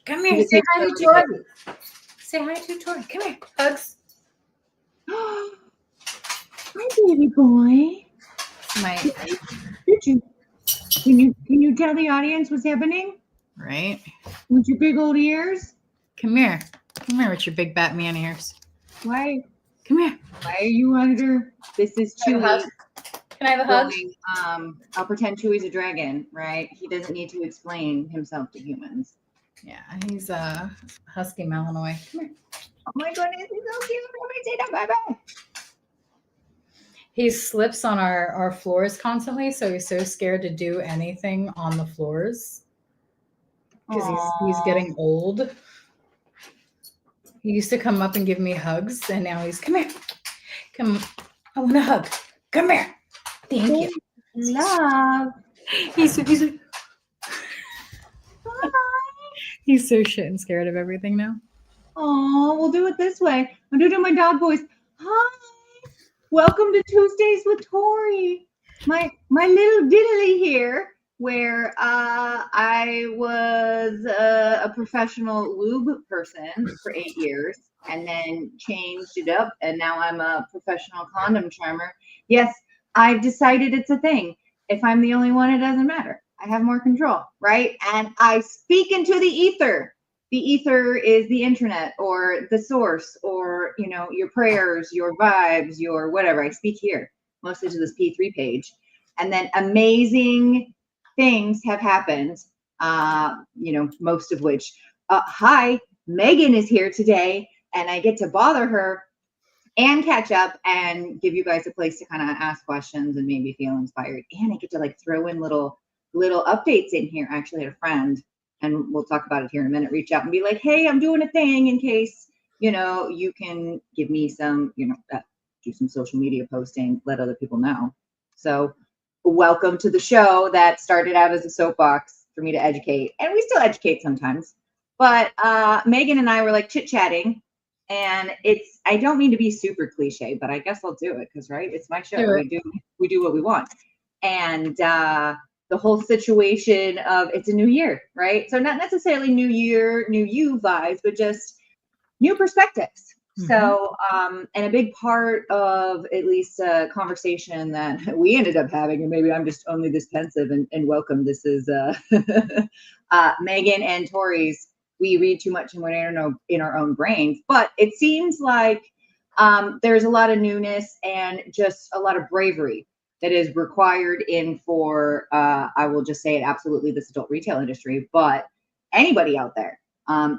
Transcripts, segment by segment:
Come here. Say hi to Tori. Say hi to Tori. Come here. Hugs. Hi, baby boy. Can you tell the audience what's happening? Right. With your big old ears? Come here. Come here with your big Batman ears. Why? Come here. Why are you under? This is Chewy. Can I have a hug? I'll pretend Chewy's a dragon, right? He doesn't need to explain himself to humans. Yeah, he's a husky Malinois. Come here. Oh my goodness, he's so cute. Nobody say that. Bye-bye. He slips on our floors constantly, so he's so scared to do anything on the floors because he's getting old. He used to come up and give me hugs, and now he's, come here. Come, I want a hug. Come here. Thank you. Love. He's so shit and scared of everything now. Oh, we'll do it this way. I'm doing my dog voice. Hi. Welcome to Tuesdays with Tori. My little diddly here, where I was a professional lube person for 8 years and then changed it up, and now I'm a professional condom charmer. Yes, I've decided it's a thing. If I'm the only one, it doesn't matter. I have more control, right? And I speak into the ether. The ether is the internet or the source or, you know, your prayers, your vibes, your whatever. I speak here, mostly to this P3 page. And then amazing things have happened, you know, most of which, hi, Megan is here today, and I get to bother her and catch up and give you guys a place to kind of ask questions and maybe feel inspired. And I get to like throw in little updates in here. I actually had a friend, and we'll talk about it here in a minute, reach out and be like, hey, I'm doing a thing in case, you know, you can give me some, you know, do some social media posting, let other people know. So welcome to the show that started out as a soapbox for me to educate, and we still educate sometimes. But Megan and I were like chit-chatting, and I don't mean to be super cliche, but I guess I'll do it because, right, it's my show. We do what we want. And the whole situation of it's a new year, right? So not necessarily new year, new you vibes, but just new perspectives. Mm-hmm. So, and a big part of at least a conversation that we ended up having, and maybe I'm just only this pensive and welcome. This is Megan and Tori's. We read too much and we're in our own brains, but it seems like there's a lot of newness and just a lot of bravery that is required for, I will just say it, absolutely this adult retail industry, but anybody out there.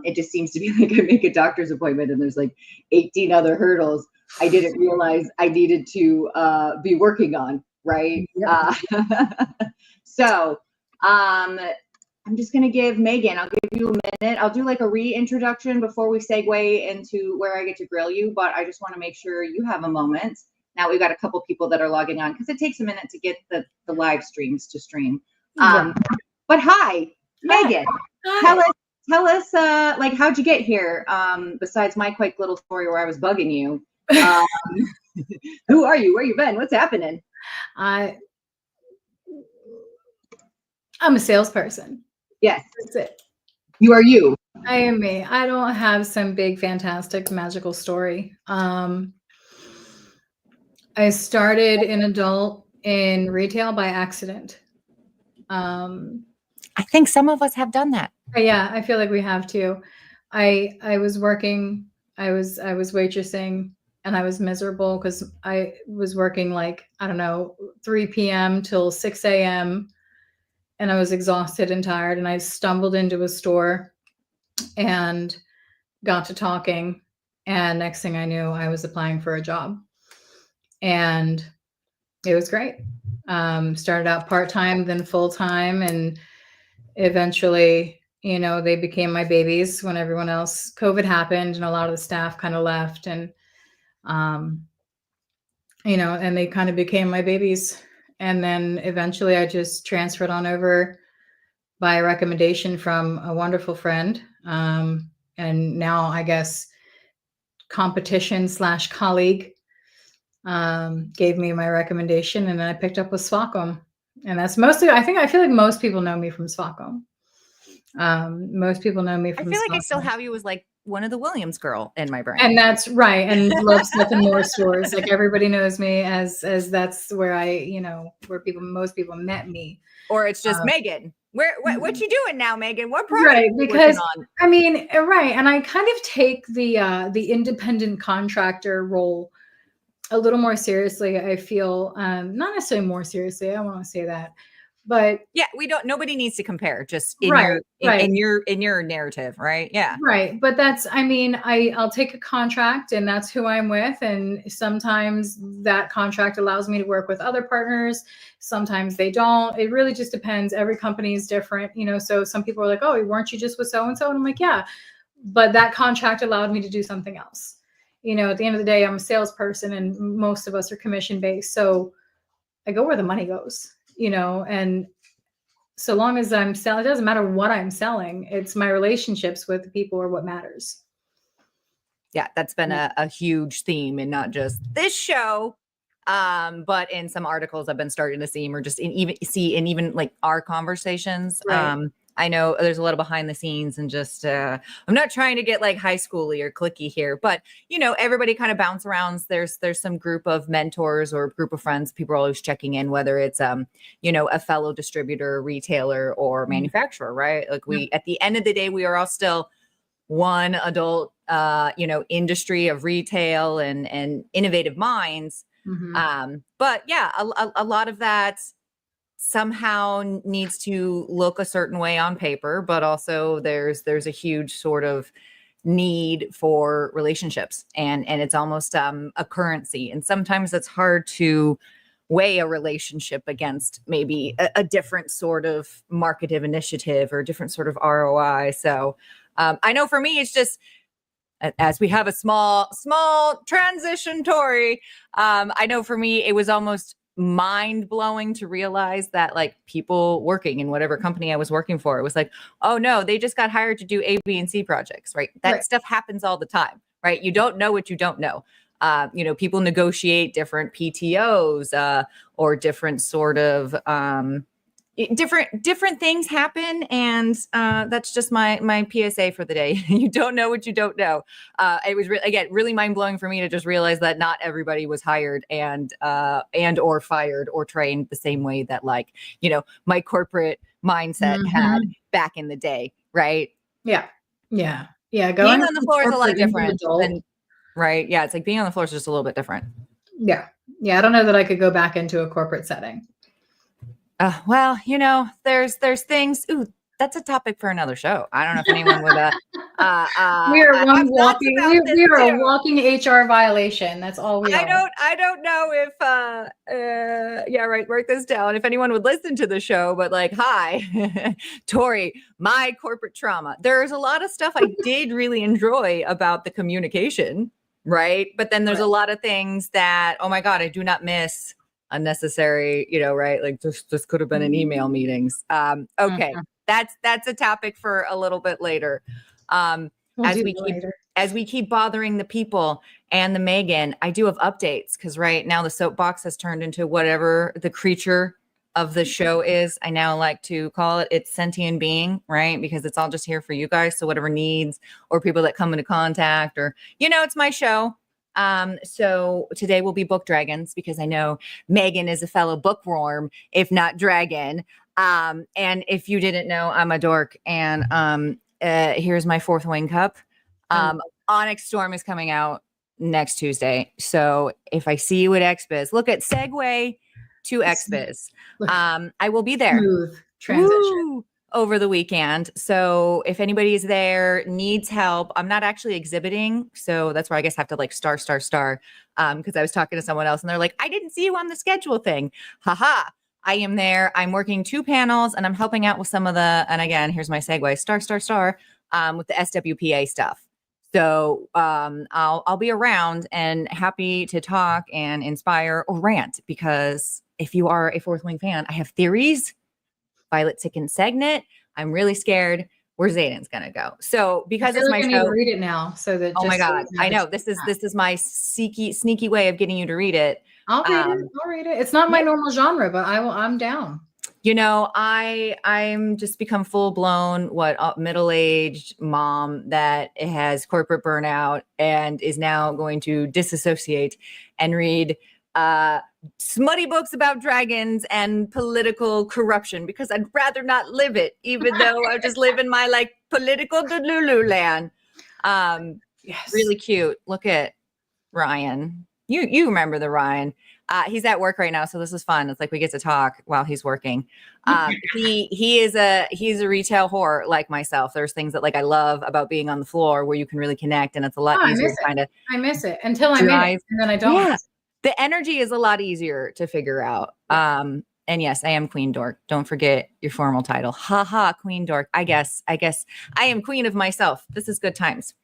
It just seems to be like I make a doctor's appointment and there's like 18 other hurdles I didn't realize I needed to be working on, right? Yeah. So I'm just going to give Megan, I'll give you a minute. I'll do like a reintroduction before we segue into where I get to grill you, but I just want to make sure you have a moment. Now we've got a couple people that are logging on because it takes a minute to get the live streams to stream. But hi, Megan. Hi. Tell us, like, how'd you get here? Besides my quick little story where I was bugging you. Who are you? Where you been? What's happening? I'm a salesperson. Yes. That's it. You are you. I am me. I don't have some big, fantastic, magical story. I started in adult in retail by accident. I think some of us have done that. Yeah, I feel like we have too. I was working, I was waitressing, and I was miserable because I was working like, I don't know, 3 p.m. till 6 a.m. and I was exhausted and tired, and I stumbled into a store and got to talking, and next thing I knew, I was applying for a job. And it was great. Started out part-time, then full-time, and eventually, you know, they became my babies when everyone else, COVID happened and a lot of the staff kind of left, and, you know, and they kind of became my babies. And then eventually I just transferred on over by a recommendation from a wonderful friend. And now I guess competition/colleague gave me my recommendation, and then I picked up with Swacom. And that's mostly, I feel like most people know me from Swacom. Most people know me I from feel like I still Stockholm. have you as like one of the Williams girl in my brain. And that's right. And love Smith and More stores. Like everybody knows me as that's where where most people met me. Or it's just Megan. What you doing now, Megan? What project Right, are you working because on? I mean, right, and I kind of take the independent contractor role a little more seriously. I feel not necessarily more seriously. I don't want to say that, but Yeah, nobody needs to compare, just in right, right. in your narrative, right? Yeah. Right. But I mean, I'll take a contract and that's who I'm with. And sometimes that contract allows me to work with other partners. Sometimes they don't. It really just depends. Every company is different, so some people are like, oh, weren't you just with so-and-so? And I'm like, yeah, but that contract allowed me to do something else. At the end of the day, I'm a salesperson and most of us are commission based. So I go where the money goes, and so long as I'm selling, it doesn't matter what I'm selling. It's my relationships with the people are what matters. Yeah, that's been a huge theme in not just this show, but in some articles I've been starting to see, or just in even like our conversations. Right. I know there's a little behind the scenes and just I'm not trying to get like high schooly or clicky here, but everybody kind of bounce around. There's some group of mentors or group of friends. People are always checking in, whether it's a fellow distributor, retailer, or manufacturer, right? Like at the end of the day, we are all still one adult industry of retail and innovative minds. But yeah, a lot of that somehow needs to look a certain way on paper, but also there's a huge sort of need for relationships, and it's almost a currency, and sometimes it's hard to weigh a relationship against maybe a different sort of marketive initiative or different sort of ROI. So I know for me, it's just, as we have a small transition, Tori, I know for me, it was almost mind blowing to realize that like people working in whatever company I was working for, it was like, oh no, they just got hired to do A, B, and C projects, right? That stuff happens all the time, right? You don't know what you don't know. People negotiate different PTOs or different sort of different things happen, and that's just my PSA for the day. You don't know what you don't know. It was really mind-blowing for me to just realize that not everybody was hired and or fired or trained the same way that my corporate mindset had back in the day, right? Yeah being on the floor is a lot different than, right? Yeah, it's like being on the floor is just a little bit different. Yeah I don't know that I could go back into a corporate setting. Well, there's things. Ooh, that's a topic for another show. I don't know if anyone would. We are a walking HR violation. That's all we are. I don't know if. Yeah, right. Write this down. If anyone would listen to the show, but like, hi, Tori, my corporate trauma. There's a lot of stuff I did really enjoy about the communication, right? But then there's a lot of things that, oh my God, I do not miss. Unnecessary, right? Like this could have been in email meetings. Okay, that's a topic for a little bit later. As we keep bothering the people and the Megan, I do have updates because right now the soapbox has turned into whatever the creature of the show is. I now like to call it its sentient being, right? Because it's all just here for you guys. So whatever needs or people that come into contact or, it's my show. So today will be book dragons because I know Megan is a fellow bookworm, if not dragon. And if you didn't know, I'm a dork. And here's my fourth wing cup. Onyx Storm is coming out next Tuesday. So if I see you at XBIZ, look at segue to XBIZ. I will be there. Smooth transition. Woo! Over the weekend. So if anybody is there, needs help, I'm not actually exhibiting. So that's where I guess I have to like star. Because I was talking to someone else and they're like, I didn't see you on the schedule thing. Haha. I am there. I'm working 2 panels and I'm helping out with some of the, and again, here's my segue, star, with the SWPA stuff. So I'll be around and happy to talk and inspire or rant, because if you are a Fourth Wing fan, I have theories. Violet Tick and Segnet. I'm really scared where Zayden's gonna go. So because it's my show, I need to read it now. So that oh my God, I know this is my sneaky way of getting you to read it. I'll read it. It's not my normal genre, but I'm down. You know, I'm just become full blown middle-aged mom that has corporate burnout and is now going to disassociate and read smutty books about dragons and political corruption because I'd rather not live it, even though I just live in my like political Delulu land. Yes. Really cute. Look at Ryan. You remember the Ryan. He's at work right now, so this is fun. It's like we get to talk while he's working. He's a retail whore like myself. There's things that like I love about being on the floor where you can really connect, and it's a lot easier to kind of. I miss it until I'm in it, and then I don't. Yeah, the energy is a lot easier to figure out. And yes, I am Queen Dork. Don't forget your formal title. Ha ha, Queen Dork. I guess I am queen of myself. This is good times.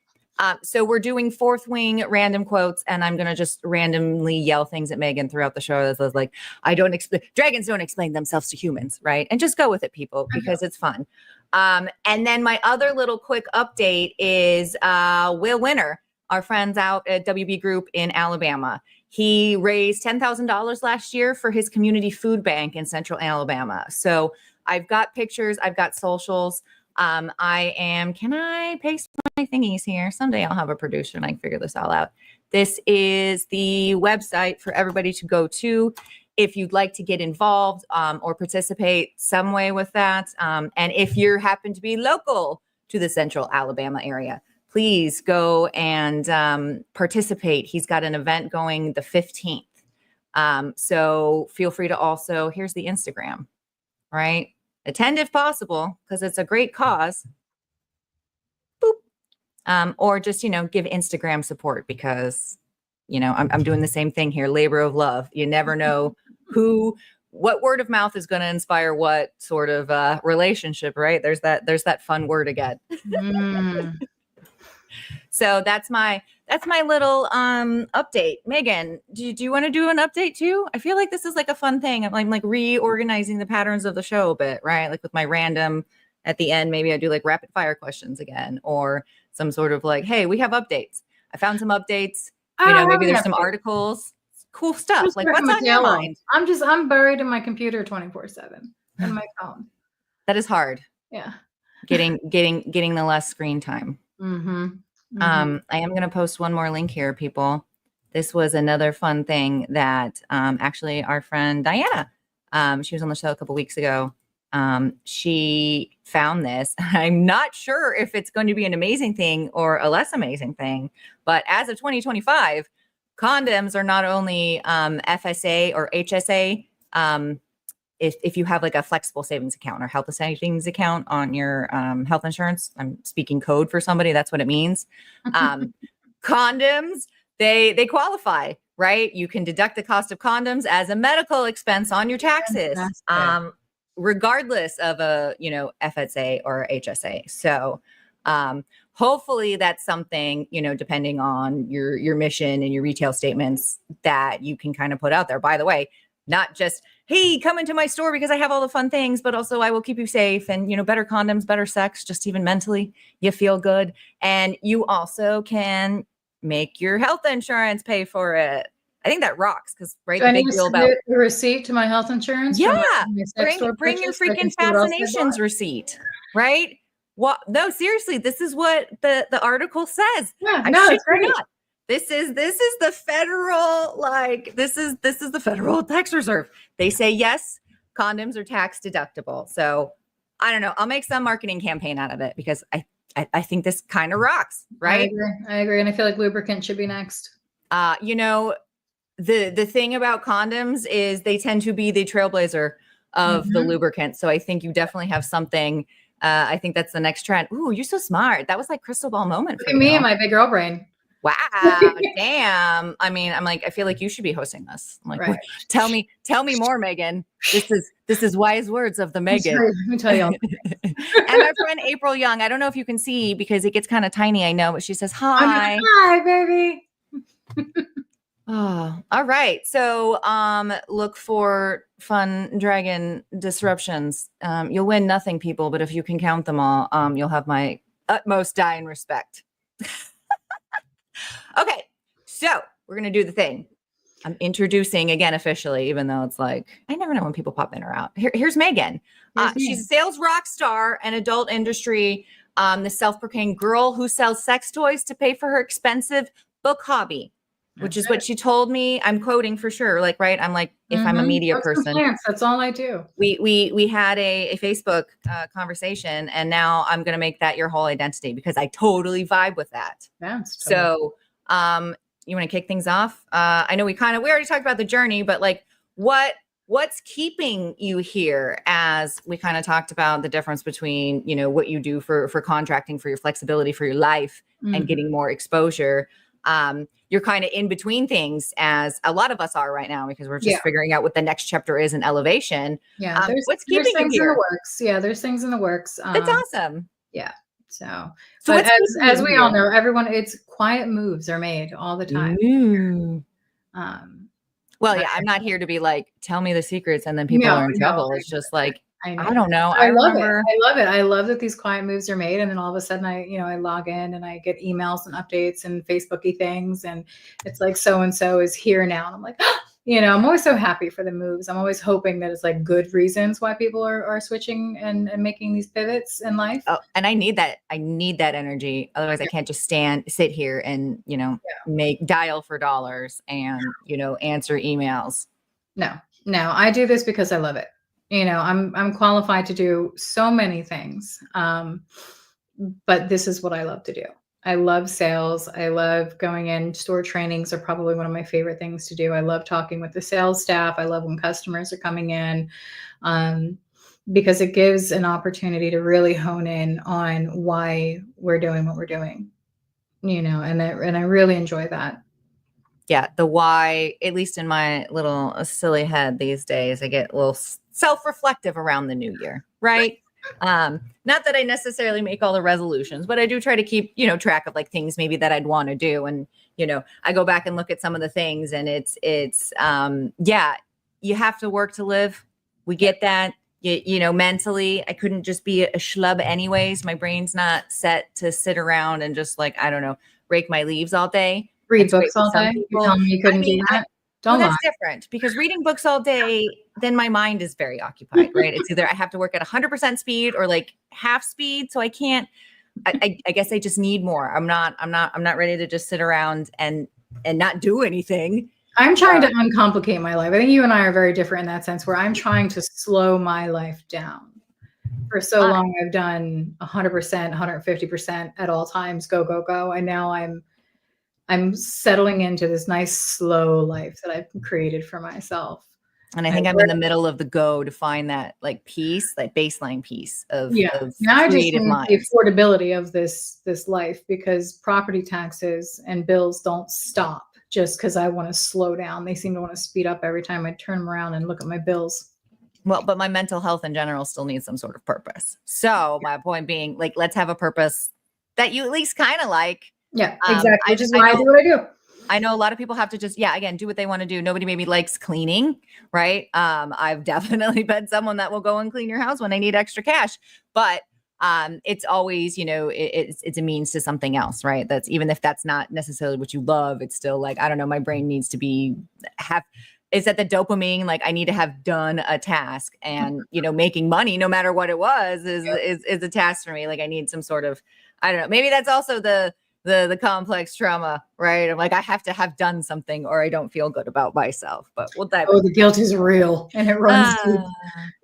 So we're doing fourth wing random quotes, and I'm going to just randomly yell things at Megan throughout the show. That's like, dragons don't explain themselves to humans, right? And just go with it, people, because it's fun. And then my other little quick update is Will Winner, our friends out at WB Group in Alabama. He raised $10,000 last year for his community food bank in Central Alabama. So I've got pictures, I've got socials. Can I paste my thingies here? Someday I'll have a producer and I can figure this all out. This is the website for everybody to go to if you'd like to get involved or participate some way with that. And if you happen to be local to the Central Alabama area, please go and participate. He's got an event going the 15th. So feel free to also, here's the Instagram, right? Attend if possible, because it's a great cause. Boop. Or just, give Instagram support because, I'm doing the same thing here. Labor of love. You never know what word of mouth is going to inspire what sort of relationship, right? There's that fun word again. So that's my little update. Megan, do you want to do an update too? I feel like this is like a fun thing. I'm like reorganizing the patterns of the show a bit, right? Like with my random at the end, maybe I do like rapid fire questions again, or some sort of like, hey, we have updates. I found some updates. Maybe there's some articles, cool stuff. Like what's on your mind? I'm buried in my computer 24/7 and my phone. That is hard. Yeah. Getting the less screen time. Mm-hmm. I am going to post one more link here, people. This was another fun thing that actually our friend Diana, she was on the show a couple weeks ago. She found this. I'm not sure if it's going to be an amazing thing or a less amazing thing, but as of 2025, condoms are not only FSA or HSA. If you have like a flexible savings account or health savings account on your health insurance, I'm speaking code for somebody. That's what it means. Condoms, they qualify, right? You can deduct the cost of condoms as a medical expense on your taxes, regardless of a, FSA or HSA. So hopefully that's something, depending on your mission and your retail statements that you can kind of put out there. By the way, not just, hey, come into my store because I have all the fun things, but also I will keep you safe and, better condoms, better sex, just even mentally, you feel good. And you also can make your health insurance pay for it. I think that rocks because, right, the big deal about the receipt to my health insurance. Yeah, bring your freaking fascinations receipt, right? Well, no, seriously, this is what the article says. Yeah, no, it's great. This is the federal, this is the Federal Tax Reserve. They say, yes, condoms are tax deductible. So I don't know. I'll make some marketing campaign out of it because I think this kind of rocks, right? I agree. And I feel like lubricant should be next. The thing about condoms is they tend to be the trailblazer of the lubricant. So I think you definitely have something. I think that's the next trend. Ooh, you're so smart. That was like crystal ball moment for me and my big girl brain. Wow. Damn. I mean, I'm like, I feel like you should be hosting this. I'm like, right. Tell me more, Megan. This is wise words of the Megan. Let me tell you. And my friend April Young, I don't know if you can see because it gets kind of tiny, I know, but she says, hi. Hi, baby. Oh, all right. So look for fun dragon disruptions. You'll win nothing, people, but if you can count them all, you'll have my utmost dying respect. Okay, so we're going to do the thing. I'm introducing again officially, even though it's like I never know when people pop in or out. Here's Megan. She's a sales rock star and adult industry. The self-proclaimed girl who sells sex toys to pay for her expensive book hobby, which is what she told me. I'm quoting for sure. Like, right? I'm like, if I'm a media person, that's all I do. We had a Facebook conversation, and now I'm gonna make that your whole identity because I totally vibe with that. So, you want to kick things off? I know we already talked about the journey, but like what's keeping you here, as we kind of talked about the difference between, you know, what you do for contracting, for your flexibility, for your life, and getting more exposure. You're kind of in between things, as a lot of us are right now, because we're just figuring out what the next chapter is in elevation. What's keeping you here? In the works. Yeah, there's things in the works. That's awesome. Yeah. So but as we all know, everyone, it's quiet moves are made all the time. Well, yeah, I'm not here to be like, tell me the secrets and then people are in trouble. It's just like, I don't know. I love it. I love it. I love that these quiet moves are made. And then all of a sudden I log in and I get emails and updates and Facebooky things. And it's like, so-and-so is here now. And I'm like, I'm always so happy for the moves. I'm always hoping that it's like good reasons why people are switching and making these pivots in life. Oh, and I need that. I need that energy. Otherwise I can't just sit here and, dial for dollars and, answer emails. No, I do this because I love it. I'm qualified to do so many things. But this is what I love to do. I love sales. I love going in. Store trainings are probably one of my favorite things to do. I love talking with the sales staff. I love when customers are coming in, because it gives an opportunity to really hone in on why we're doing what we're doing, and I really enjoy that. Yeah. The why, at least in my little silly head these days, I get a little self-reflective around the new year, right? Not that I necessarily make all the resolutions, but I do try to keep, track of like things maybe that I'd want to do. And, I go back and look at some of the things, and it's you have to work to live. We get that, mentally, I couldn't just be a schlub anyways. My brain's not set to sit around and just like, I don't know, rake my leaves all day. Read books all day. You tell me you couldn't do that? That's different, because reading books all day, then my mind is very occupied, right? It's either I have to work at 100% speed or like half speed. So I can't, I guess I just need more. I'm not ready to just sit around and not do anything. I'm trying to uncomplicate my life. I think you and I are very different in that sense, where I'm trying to slow my life down. For so long, I've done 100%, 150% at all times, go, go, go. And now I'm settling into this nice, slow life that I've created for myself. And I think I'm in the middle of the go to find that like peace, that baseline piece of now I just creative need mind. The affordability of this life, because property taxes and bills don't stop just because I want to slow down. They seem to want to speed up every time I turn them around and look at my bills. Well, but my mental health in general still needs some sort of purpose. So my point being, like, let's have a purpose that you at least kind of like. Yeah, exactly. Which is why I do what I do. I know a lot of people have to just, again, do what they want to do. Nobody maybe likes cleaning, right? I've definitely been someone that will go and clean your house when I need extra cash, but it's always, it's a means to something else, right? That's, even if that's not necessarily what you love, it's still like, I don't know, my brain needs to is that the dopamine, like I need to have done a task, and, making money, no matter what it was, is a task for me. Like I need some sort of, I don't know, maybe that's also the complex trauma, right? I'm like, I have to have done something or I don't feel good about myself. But we'll dive the guilt is real, and it runs deep.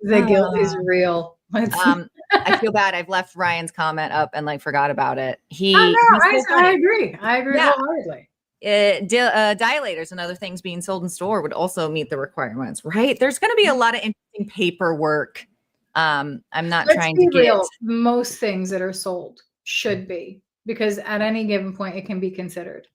The guilt is real. I feel bad. I've left Ryan's comment up and like forgot about it. I agree. I agree wholeheartedly. Dilators and other things being sold in store would also meet the requirements, right? There's going to be a lot of interesting paperwork. I'm not trying to get most things that are sold should be, because at any given point it can be considered.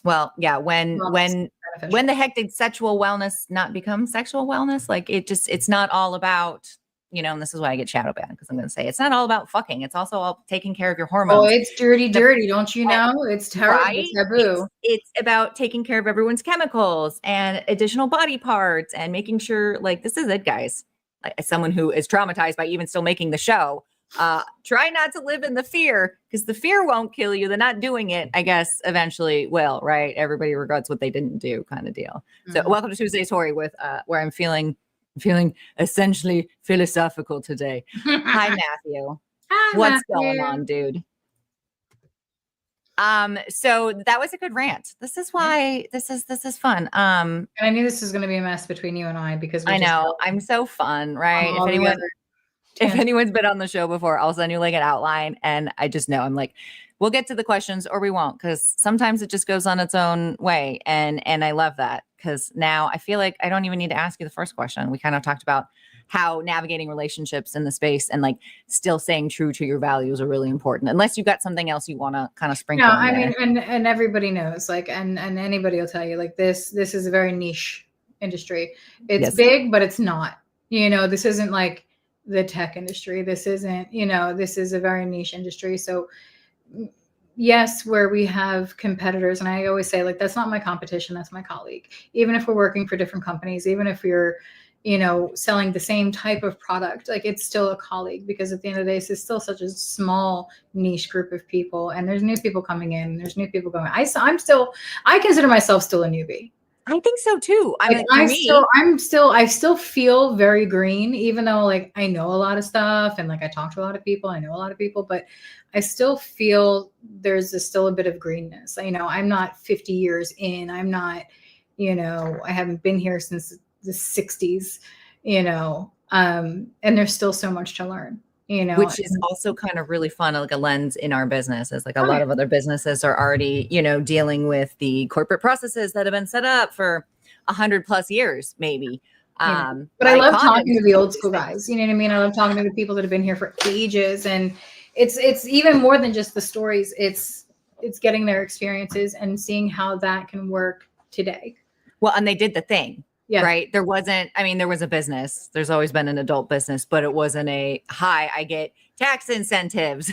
Well, yeah, when the heck did sexual wellness not become sexual wellness? Like it's not all about, and this is why I get shadow banned, because I'm going to say it's not all about fucking. It's also all taking care of your hormones. Oh, it's dirty, don't you know? It's terrible, right? Taboo. It's about taking care of everyone's chemicals and additional body parts and making sure, like, this is it, guys. As someone who is traumatized by even still making the show, Try not to live in the fear, because the fear won't kill you. The not doing it, I guess, eventually will, right? Everybody regrets what they didn't do, kind of deal. So welcome to Tuesday, Tori, with where I'm feeling essentially philosophical today. Hi, Matthew. Hi, What's Matthew. going on, dude? So that was a good rant. This is why this is fun. And I knew this was going to be a mess between you and I, because I know I'm so fun, right? If anyone's been on the show before, I'll send you like an outline, and I just know I'm like, we'll get to the questions or we won't, because sometimes it just goes on its own way. And I love that, because now I feel like I don't even need to ask you the first question. We kind of talked about how navigating relationships in the space and like still staying true to your values are really important, unless you've got something else you want to kind of sprinkle in I there. mean, and everybody knows, like, and anybody will tell you, like, this is a very niche industry. It's big, but it's not, this isn't like the tech industry. This isn't, this is a very niche industry. So yes, where we have competitors, and I always say, like, that's not my competition, that's my colleague. Even if we're working for different companies, even if you're, selling the same type of product, like, it's still a colleague, because at the end of the day, it's still such a small niche group of people, and there's new people coming in, there's new people going. I consider myself still a newbie. I think so too. I mean, I still feel very green, even though, like, I know a lot of stuff, and like, I talk to a lot of people, I know a lot of people, but I still feel there's still a bit of greenness. I'm not 50 years in. I'm not, I haven't been here since the 60s, and there's still so much to learn. Which is also kind of really fun, like a lens in our business, is like a lot of other businesses are already, dealing with the corporate processes that have been set up for 100+ years, maybe. But I love talking to the old school guys. You know what I mean? I love talking to the people that have been here for ages, and it's even more than just the stories. It's getting their experiences and seeing how that can work today. Well, and they did the thing. Yeah. Right. There was a business. There's always been an adult business, but it wasn't I get tax incentives.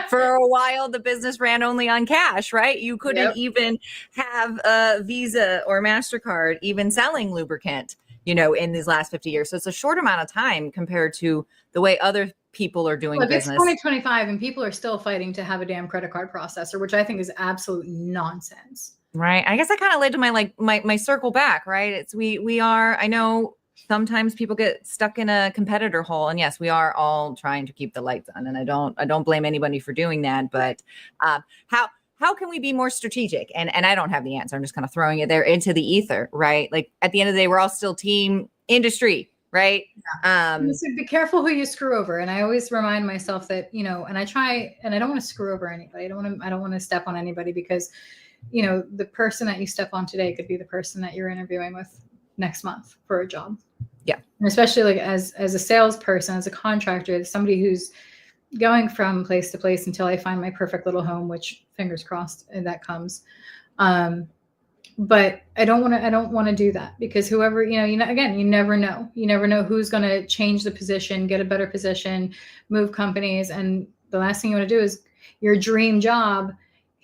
For a while, the business ran only on cash, right? You couldn't even have a Visa or MasterCard even selling lubricant, in these last 50 years. So it's a short amount of time compared to the way other people are doing business. It's 2025 and people are still fighting to have a damn credit card processor, which I think is absolute nonsense. Right. I guess I kind of led to my circle back, right? I know sometimes people get stuck in a competitor hole, and yes, we are all trying to keep the lights on, and I don't blame anybody for doing that. But how can we be more strategic? And I don't have the answer. I'm just kind of throwing it there into the ether, right? Like, at the end of the day, we're all still team industry, right? So be careful who you screw over. And I always remind myself that, and I try, and I don't want to screw over anybody. I don't want to step on anybody, because the person that you step on today could be the person that you're interviewing with next month for a job. Yeah. And especially like as a salesperson, as a contractor, somebody who's going from place to place until I find my perfect little home, which fingers crossed that comes. But I don't want to do that, because whoever, again, you never know who's going to change the position, get a better position, move companies. And the last thing you want to do is your dream job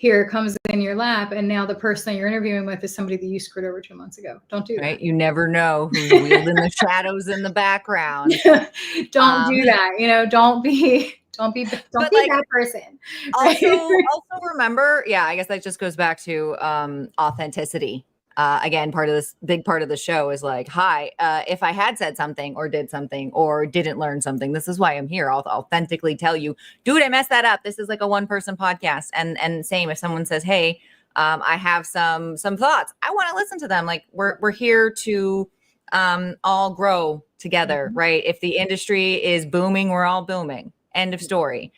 here comes in your lap, and now the person that you're interviewing with is somebody that you screwed over 2 months ago. Don't do that. Right? You never know who's wielding the shadows in the background. Don't do that. Don't be that person. Also remember, I guess that just goes back to authenticity. Again, big part of the show is like, hi, if I had said something or did something or didn't learn something, this is why I'm here. I'll authentically tell you, dude, I messed that up. This is like a 1-person podcast. And same, if someone says, hey, I have some thoughts, I want to listen to them. Like, we're here to all grow together, right? If the industry is booming, we're all booming. End of story.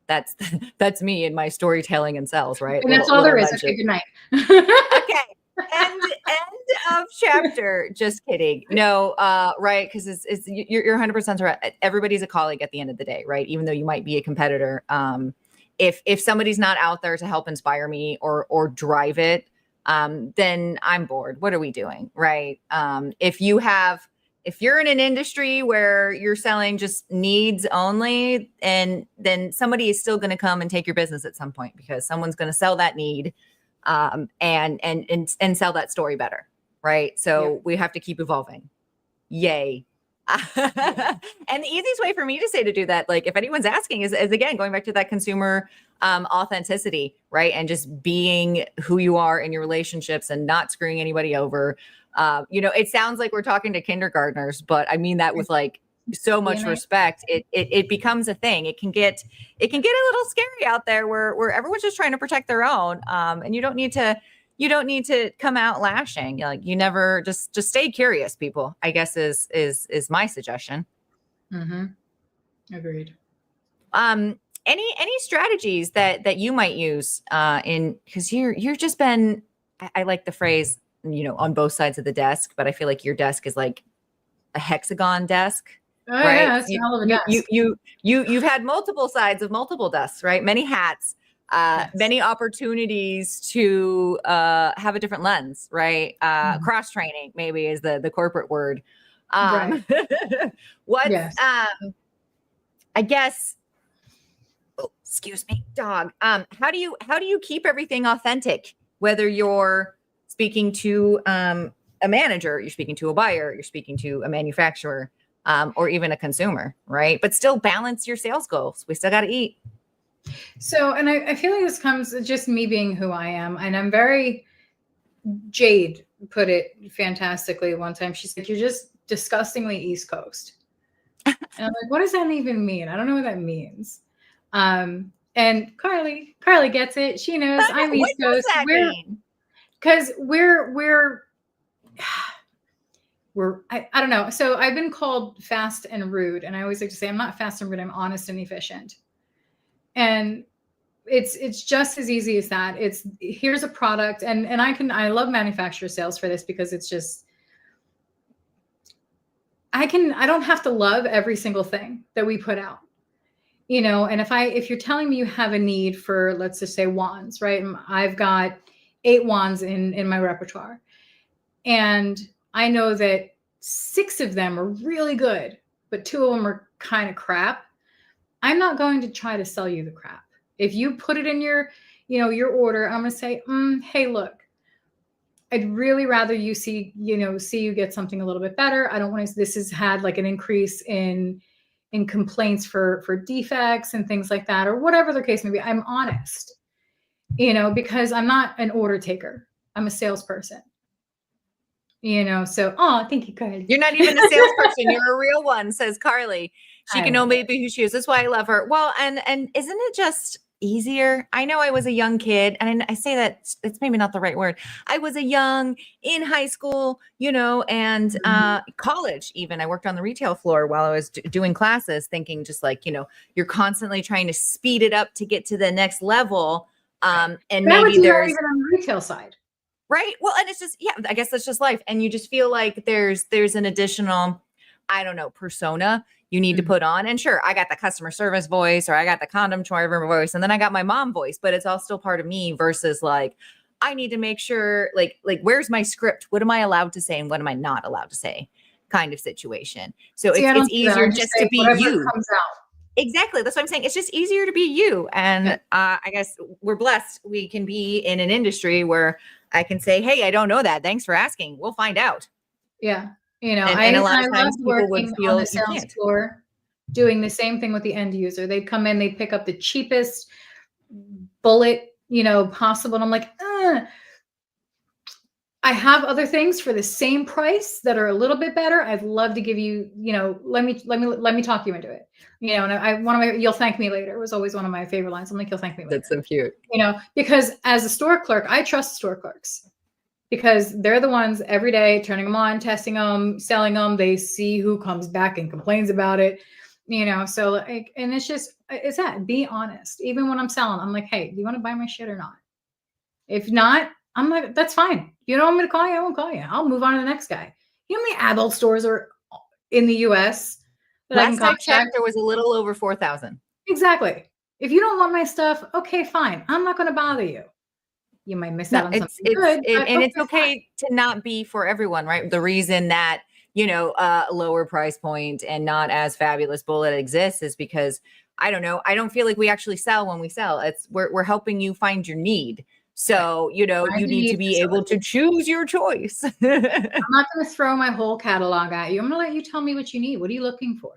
That's me in my storytelling and sales, right? And that's all there is. Okay, good night. Okay. End of chapter. Just kidding. No, right? Because you're 100% right. Everybody's a colleague at the end of the day, right? Even though you might be a competitor. If somebody's not out there to help inspire me or drive it, then I'm bored. What are we doing, right? If you're in an industry where you're selling just needs only, and then somebody is still going to come and take your business at some point, because someone's going to sell that need and sell that story better. Right. So we have to keep evolving. Yay. And the easiest way for me to say to do that, like if anyone's asking, is again going back to that consumer authenticity, right? And just being who you are in your relationships and not screwing anybody over. It sounds like we're talking to kindergartners, but I mean that with like so much respect. It becomes a thing. It can get a little scary out there where everyone's just trying to protect their own. And you don't need to come out lashing. Like you never just stay curious, people, I guess is my suggestion. Agreed. Any strategies that you might use because you've just been, I like the phrase, on both sides of the desk, but I feel like your desk is like a hexagon desk. Oh, right? Yeah, that's a hell of a desk. You've had multiple sides of multiple desks, right? Many hats, Yes. many opportunities to have a different lens, right? Cross training maybe is the corporate word. Right. Yes. I guess. Oh, excuse me, dog. How do you keep everything authentic? Whether you're speaking to a manager, you're speaking to a buyer, you're speaking to a manufacturer, or even a consumer, right? But still balance your sales goals. We still got to eat. So, and I feel like this comes just me being who I am, and I'm very. Jade put it fantastically one time. She said, "You're just disgustingly East Coast." And I'm like, what does that even mean? I don't know what that means. And Carly gets it. She knows I'm East Coast. Because we're I don't know. So I've been called fast and rude, and I always like to say I'm not fast and rude. I'm honest and efficient. And it's just as easy as that. It's here's a product, and I love manufacturer sales for this because it's just I don't have to love every single thing that we put out. And if you're telling me you have a need for, let's just say wands, right? I've got 8 wands in my repertoire. And I know that 6 of them are really good, but 2 of them are kind of crap. I'm not going to try to sell you the crap. If you put it in your order, I'm going to say, hey, look, I'd really rather you see you get something a little bit better. I don't want to, this has had like an increase in complaints for defects and things like that, or whatever the case may be. I'm honest, because I'm not an order taker. I'm a salesperson. So, thank you, Carly. You're not even a salesperson. You're a real one, says Carly. She can only be who she is. That's why I love her. Well, and isn't it just easier? I know I was a young kid, and I say that it's maybe not the right word. I was in high school, and college even. I worked on the retail floor while I was doing classes, thinking just like, you're constantly trying to speed it up to get to the next level. And maybe there's even on the retail side. Right. Well, and it's just, I guess that's just life. And you just feel like there's an additional, I don't know, persona you need to put on. And sure, I got the customer service voice, or I got the condom driver voice, and then I got my mom voice, but it's all still part of me versus like, I need to make sure like, where's my script? What am I allowed to say? And what am I not allowed to say? Kind of situation. So it's easier just to be you. Comes out. Exactly. That's what I'm saying. It's just easier to be you. And I guess we're blessed. We can be in an industry where I can say, hey, I don't know that. Thanks for asking. We'll find out. Yeah. And a lot of times people would feel on the sales floor doing the same thing with the end user. They'd come in, they'd pick up the cheapest bullet, possible. And I'm like, I have other things for the same price that are a little bit better. I'd love to give you, let me talk you into it. And you'll thank me later. It was always one of my favorite lines. I'm like, you'll thank me later. That's so cute. Because as a store clerk, I trust store clerks because they're the ones every day turning them on, testing them, selling them. They see who comes back and complains about it, so like, and it's that be honest. Even when I'm selling, I'm like, hey, do you want to buy my shit or not? If not, I'm like, that's fine. If you don't want me to call you, I won't call you. I'll move on to the next guy. You know how many adult stores are in the US? Last I checked, there was a little over 4,000. Exactly. If you don't want my stuff, okay, fine. I'm not going to bother you. You might miss out on something good. And it's okay to not be for everyone, right? The reason that, a lower price point and not as fabulous bullet exists is because, I don't know, I don't feel like we actually sell when we sell. We're helping you find your need. So, you I need to need be able to choose your choice. I'm not going to throw my whole catalog at you. I'm going to let you tell me what you need. What are you looking for?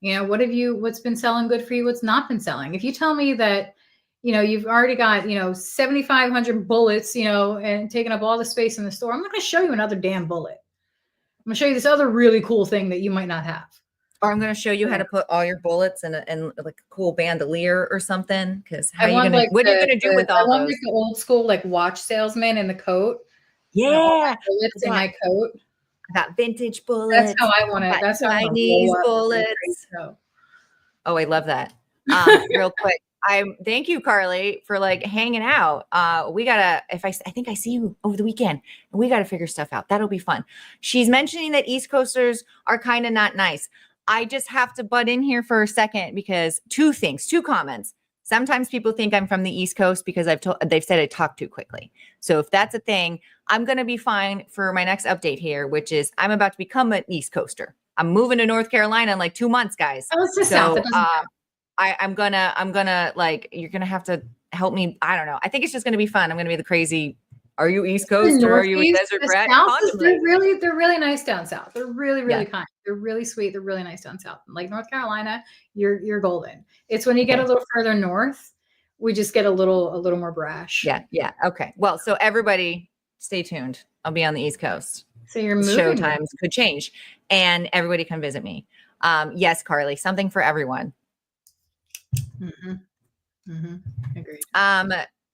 What's been selling good for you? What's not been selling? If you tell me that, you've already got, 7,500 bullets, and taking up all the space in the store, I'm not going to show you another damn bullet. I'm going to show you this other really cool thing that you might not have. Or I'm going to show you how to put all your bullets in like a cool bandolier or something. Because what are you going to do with all those? Like the old school, like watch salesman in the coat. Yeah. All my bullets in my coat. I got vintage bullets. That's how I want it. That's how I want Chinese bullets. Oh, I love that. Real quick. Thank you, Carly, for like hanging out. We gotta, I think I see you over the weekend and we gotta figure stuff out. That'll be fun. She's mentioning that East Coasters are kind of not nice. I just have to butt in here for a second because two comments. Sometimes people think I'm from the East Coast because they've said I talk too quickly. So if that's a thing, I'm going to be fine for my next update here, which is I'm about to become an East Coaster. I'm moving to North Carolina in like 2 months, guys. Oh, it's just south. It doesn't matter. I'm gonna like, you're gonna have to help me. I don't know. I think it's just gonna be fun. I'm gonna be the crazy. Are you East Coast or are you a desert brat? They're really nice down south. They're really kind. They're really sweet. They're really nice down south. Like North Carolina, you're golden. It's when you get a little further north, we just get a little more brash. Yeah. Okay. Well, so everybody stay tuned. I'll be on the East Coast. So your show times could change and everybody can visit me. Yes, Carly, something for everyone. Agreed.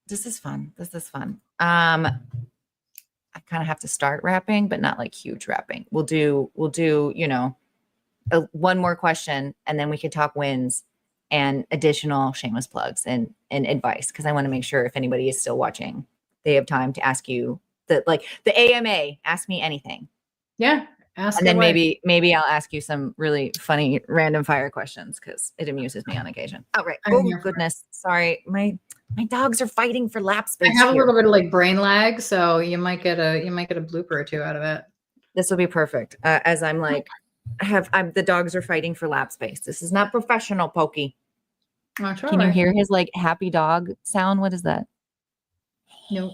This is fun. I kind of have to start rapping, but not like huge rapping. We'll do, one more question and then we can talk wins and additional shameless plugs and advice. Cause I want to make sure if anybody is still watching, they have time to ask you the AMA, ask me anything. Yeah. And then maybe I'll ask you some really funny random fire questions because it amuses me on occasion. Oh, right. Oh, goodness. Sorry. My dogs are fighting for lap space. I have a little bit of like brain lag, so you might get a blooper or two out of it. This will be perfect. As I'm like, the dogs are fighting for lap space. This is not professional, Pokey. Oh, Can you hear his like happy dog sound? What is that? Nope.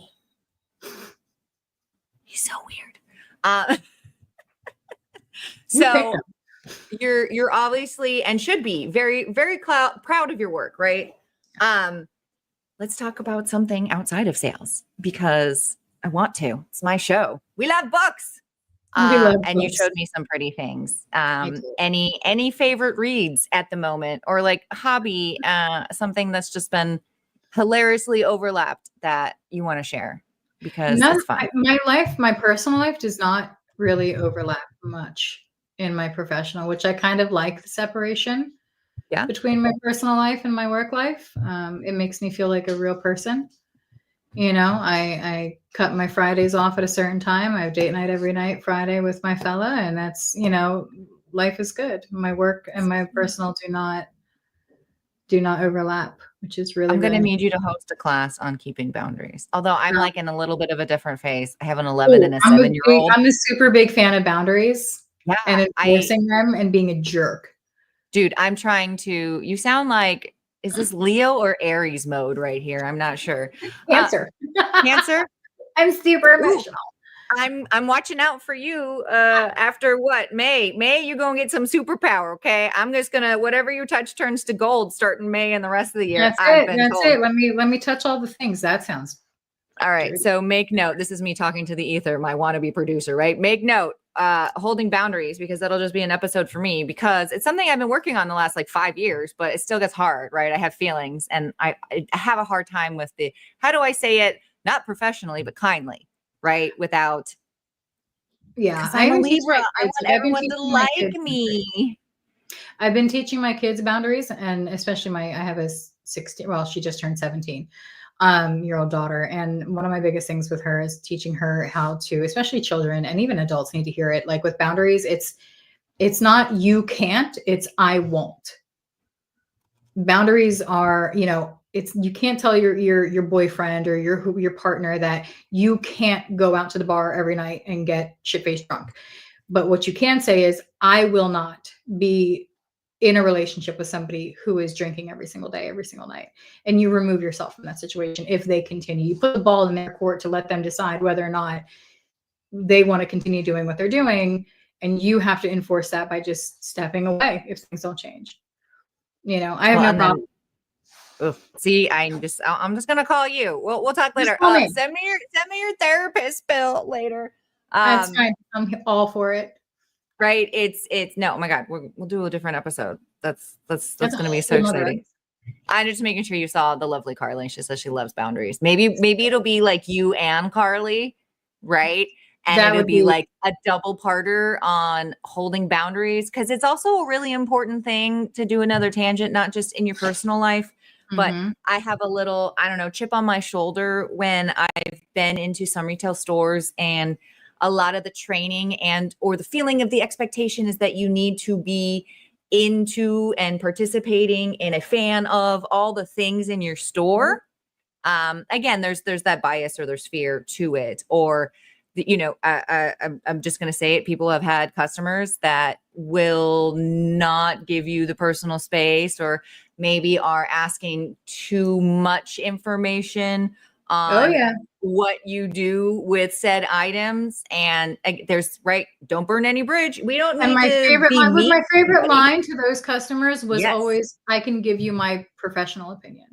He's so weird. So you're obviously and should be very, very proud of your work, right? Let's talk about something outside of sales because I want to. It's my show. We love books. And you showed me some pretty things. Any favorite reads at the moment or like hobby, something that's just been hilariously overlapped that you want to share because it's fun. My personal life does not really overlap much in my professional, which I kind of like the separation between my personal life and my work life. It makes me feel like a real person. I cut my Fridays off at a certain time. I have date night every night, Friday with my fella. And that's, life is good. My work and my personal do not overlap, which is really, I'm going to need you to host a class on keeping boundaries. Although I'm like in a little bit of a different phase. I have an 11 and a 7-year-old. I'm a super big fan of boundaries and enforcing them and being a jerk. Dude, I'm trying to, you sound like, is this Leo or Aries mode right here? I'm not sure. Cancer. Cancer? I'm super emotional. I'm watching out for you after what? May, you're going to get some superpower, okay? I'm just going to, whatever you touch turns to gold starting May and the rest of the year. That's it. Let me touch all the things. That sounds. All right. Dirty. So make note. This is me talking to the ether, my wannabe producer, right? Make note, holding boundaries because that'll just be an episode for me because it's something I've been working on the last like 5 years, but it still gets hard, right? I have feelings and I have a hard time with how do I say it? Not professionally, but kindly. Right. Without. Yeah. I'm a Libra. I want everyone to like me. I've been teaching my kids boundaries and especially I have a 16, well, she just turned 17 year old daughter. And one of my biggest things with her is teaching her how to, especially children and even adults need to hear it. Like with boundaries, it's not, you can't, it's, I won't. Boundaries are, you can't tell your boyfriend or your partner that you can't go out to the bar every night and get shit-faced drunk. But what you can say is, I will not be in a relationship with somebody who is drinking every single day, every single night, and you remove yourself from that situation. If they continue, you put the ball in their court to let them decide whether or not they want to continue doing what they're doing. And you have to enforce that by just stepping away if things don't change. You know, I have no problem. See, I'm just gonna call you. We'll talk later. Send me your therapist bill later. That's fine. I'm all for it. Right? It's no. Oh my God, we'll do a different episode. That's gonna be so exciting. I'm just making sure you saw the lovely Carly. She says she loves boundaries. Maybe it'll be like you and Carly, right? And That it would be be like a double parter on holding boundaries, because it's also a really important thing to do. Another tangent, not just in your personal life, but I have a little, I don't know, chip on my shoulder when I've been into some retail stores, and a lot of the training or the feeling of the expectation is that you need to be into and participating and a fan of all the things in your store. Again, there's that bias or there's fear to it, or you know, I'm just going to say it. People have had customers that will not give you the personal space, or maybe are asking too much information on what you do with said items. And there's don't burn any bridge. We don't need my favorite line to those customers was always, I can give you my professional opinion.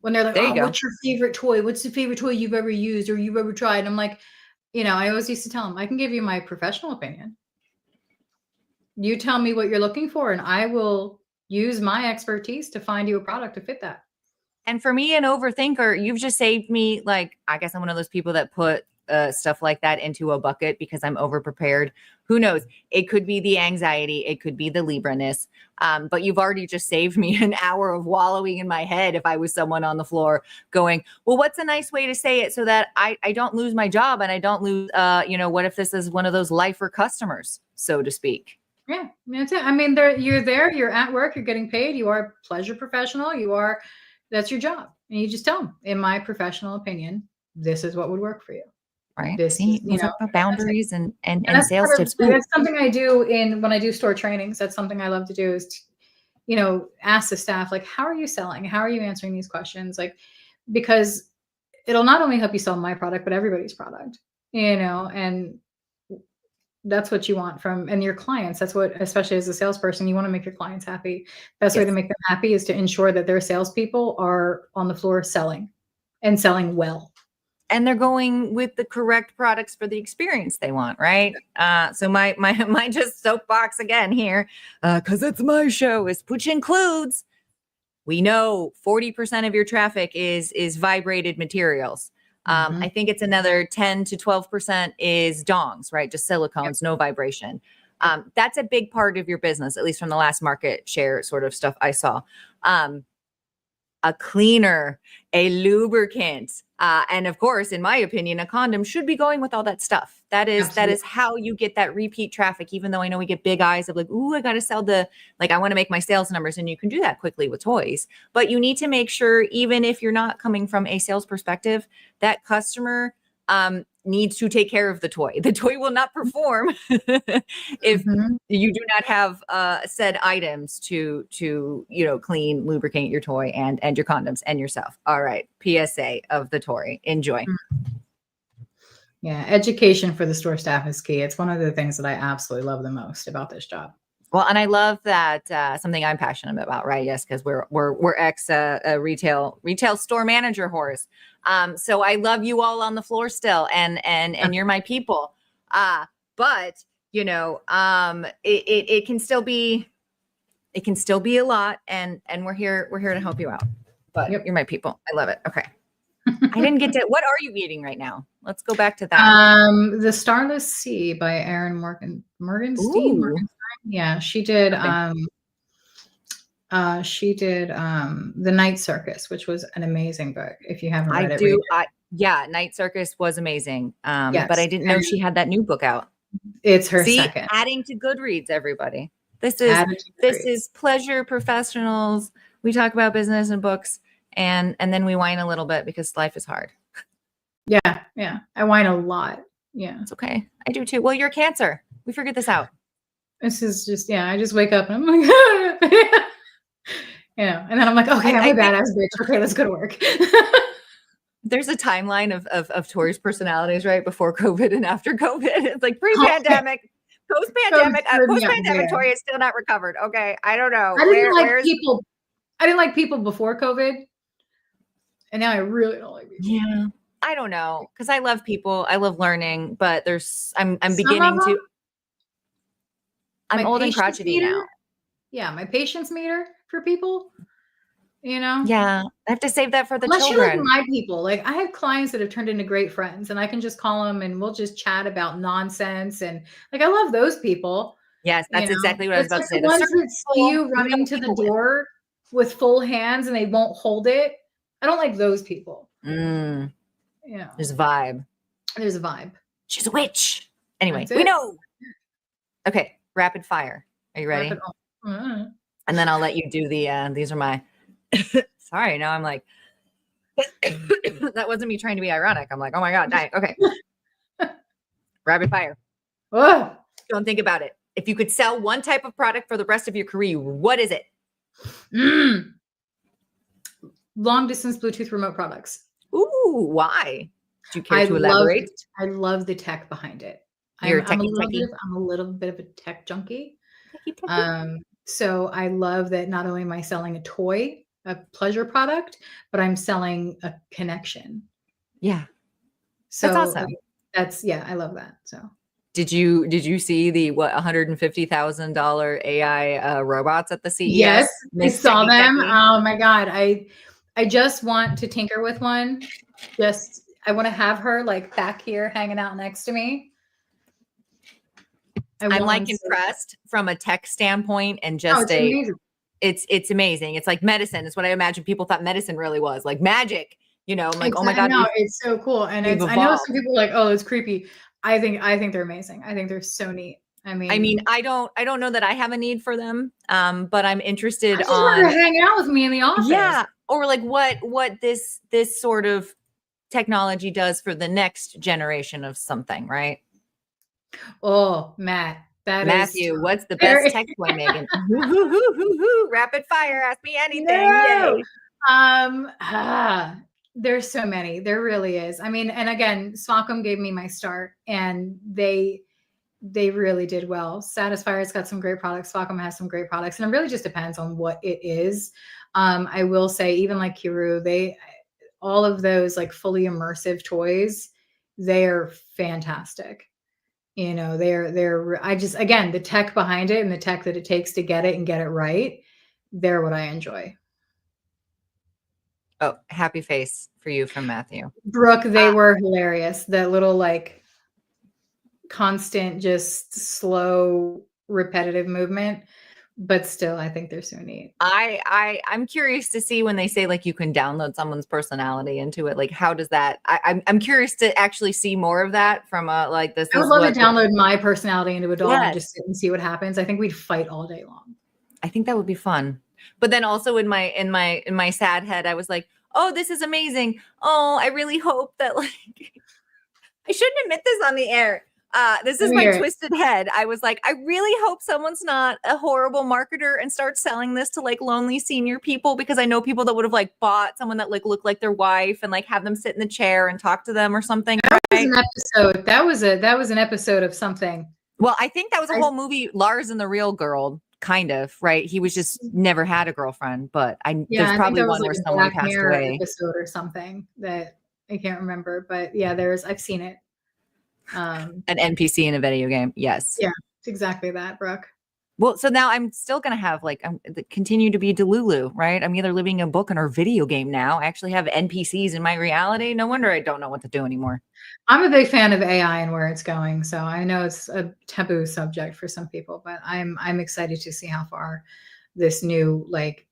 When they're like, what's your favorite toy? What's the favorite toy you've ever used or you've ever tried? I'm like, you know, I always used to tell them, I can give you my professional opinion. You tell me what you're looking for, and I will use my expertise to find you a product to fit that. And for me, an overthinker, you've just saved me. Like, I guess I'm one of those people that put stuff like that into a bucket because I'm over-prepared. Who knows? It could be the anxiety. It could be the Libra-ness. But you've already just saved me an hour of wallowing in my head if I was someone on the floor going, well, what's a nice way to say it so that I don't lose my job and I don't lose, what if this is one of those lifer customers, so to speak? Yeah, that's it. I mean, you're there, you're at work, you're getting paid, you are a pleasure professional, that's your job. And you just tell them, in my professional opinion, this is what would work for you. Right. Talk about boundaries and sales tips. That's something I do when I do store trainings. That's something I love to do is, ask the staff, like, how are you selling? How are you answering these questions? Like, because it'll not only help you sell my product, but everybody's product, and that's what you want and your clients. That's what, especially as a salesperson, you want to make your clients happy. Best way to make them happy is to ensure that their salespeople are on the floor selling and selling well. And they're going with the correct products for the experience they want, right? So my just soapbox again here, because it's my show, which includes, we know 40% of your traffic is vibrated materials. I think it's another 10 to 12% is dongs, right? Just silicones, no vibration. That's a big part of your business, at least from the last market share sort of stuff I saw. A cleaner, a lubricant, and of course, in my opinion, a condom should be going with all that stuff. That is how you get that repeat traffic, even though I know we get big eyes of like, ooh, I got to sell I want to make my sales numbers, and you can do that quickly with toys. But you need to make sure, even if you're not coming from a sales perspective, that customer needs to take care of the toy. The toy will not perform if you do not have said items to clean, lubricate your toy and your condoms and yourself. All right. PSA of the Tori. Enjoy. Yeah. Education for the store staff is key. It's one of the things that I absolutely love the most about this job. Well, and I love that something I'm passionate about, right? Yes, because we're ex retail store manager whores. So I love you all on the floor still, and you're my people. But it can still be a lot, and we're here to help you out. But you're my people. I love it. Okay. I didn't get to. What are you eating right now? Let's go back to that. The Starless Sea by Erin Morgenstein. Yeah, she did. She did The Night Circus, which was an amazing book. If you haven't read it, Night Circus was amazing. But I didn't know she had that new book out. It's her second. Adding to Goodreads, everybody. This is Pleasure Professionals. We talk about business and books, and then we whine a little bit because life is hard. Yeah. I whine a lot. Yeah, it's okay. I do too. Well, you're Cancer. We figured this out. This is just, yeah, I just wake up and I'm like, and then I'm like, okay, I'm I a think badass bitch. Okay, let's go to work. there's a timeline of Tori's personalities, right? Before COVID and after COVID. It's like pre-pandemic, post-pandemic, Yeah, post-pandemic yeah. Tori is still not recovered. Okay. I don't know. I didn't like Where's people. I didn't like people before COVID, and now I really don't like people. Yeah. I don't know. Because I love people. I love learning, but I'm Some beginning of them, to I'm my old and patience crotchety meter. now. Yeah, my patience meter for people, you know. Yeah. I have to save that for the Unless you're like children. my people, like I have clients that have turned into great friends, and I can just call them and we'll just chat about nonsense, and like I love those people. Yes, You that's know, exactly what I was it's about like to say. the The ones circle that see you you running know to the people with. door with full hands and they won't hold it. I don't like those people. Mm, Yeah, there's a vibe. there's a vibe. She's a witch. Anyway, That's we it. know. Okay, rapid fire. Are you ready? Rapid. And then I'll let you do the these are my sorry, now I'm like that wasn't me trying to be ironic. I'm like, oh my God, dying. Okay. Rapid fire. Oh, Don't think about it. If you could sell one type of product for the rest of your career, what is it? long distance Bluetooth remote products. Ooh, why? Do you care to elaborate? I love the tech behind it. You're I'm a techie, techie. I'm a little bit of a tech junkie. Techie, techie. So I love that not only am I selling a toy, a pleasure product, but I'm selling a connection. Yeah. So That's awesome. yeah, I love that. So did you see the what $150,000 AI robots at the CES? yes, I Miss saw Techie, them. techie. Oh my God. I just want to tinker with one. I want to have her like back here hanging out next to me. I'm like impressed from a tech standpoint and Oh, just it's amazing. it's amazing. It's like medicine. It's what I imagine people thought medicine really was, like magic. You know, I'm like, oh my God, no, it's so cool. And we've I know evolved. some people are like, oh, it's creepy. I think they're amazing. I think they're so neat. I mean, I don't know that I have a need for them. But I'm I interested just want her on to hang out with me in the office. yeah, or like what this sort of technology does for the next generation of something, right? Oh, Matt, Matthew, what's the best tech toy, Megan? Rapid fire, ask me anything. No. Yay. There's so many. There really is. I mean, and again, Swacom gave me my start, and they really did well. Satisfier's got some great products. Swacom has some great products, and it really just depends on what it is. I will say, even like Kiru, all of those like fully immersive toys, they are fantastic. You know, again, the tech behind it and the tech that it takes to get it and get it right, they're what I enjoy. Oh, happy face for you from Matthew. Brooke, they were hilarious. That little like constant, just slow, repetitive movement. But still, I think they're so neat. I'm curious to see when they say like you can download someone's personality into it. Like, how does that? I'm curious to actually see more of that from like this. I would love to download my personality into a dog and just sit and see what happens. I think we'd fight all day long. I think that would be fun. But then also in my sad head, I was like, oh, this is amazing. Oh, I really hope that like I shouldn't admit this on the air. This is my twisted head. I was like, I really hope someone's not a horrible marketer and starts selling this to like lonely senior people, because I know people that would have like bought someone that like looked like their wife and like have them sit in the chair and talk to them or something. That was an episode. That was an episode of something. Well, I think that was a whole movie, Lars and the Real Girl, kind of, right? He was just never had a girlfriend, but there's probably one where someone passed away. Episode or something that I can't remember, but yeah, I've seen it. An NPC in a video game. Yes. Yeah, it's exactly that, Brooke. Well, so now I'm still going to have like, continue to be Delulu, right? I'm either living a book or video game now. I actually have NPCs in my reality. No wonder I don't know what to do anymore. I'm a big fan of AI and where it's going. So I know it's a taboo subject for some people, but I'm excited to see how far this new like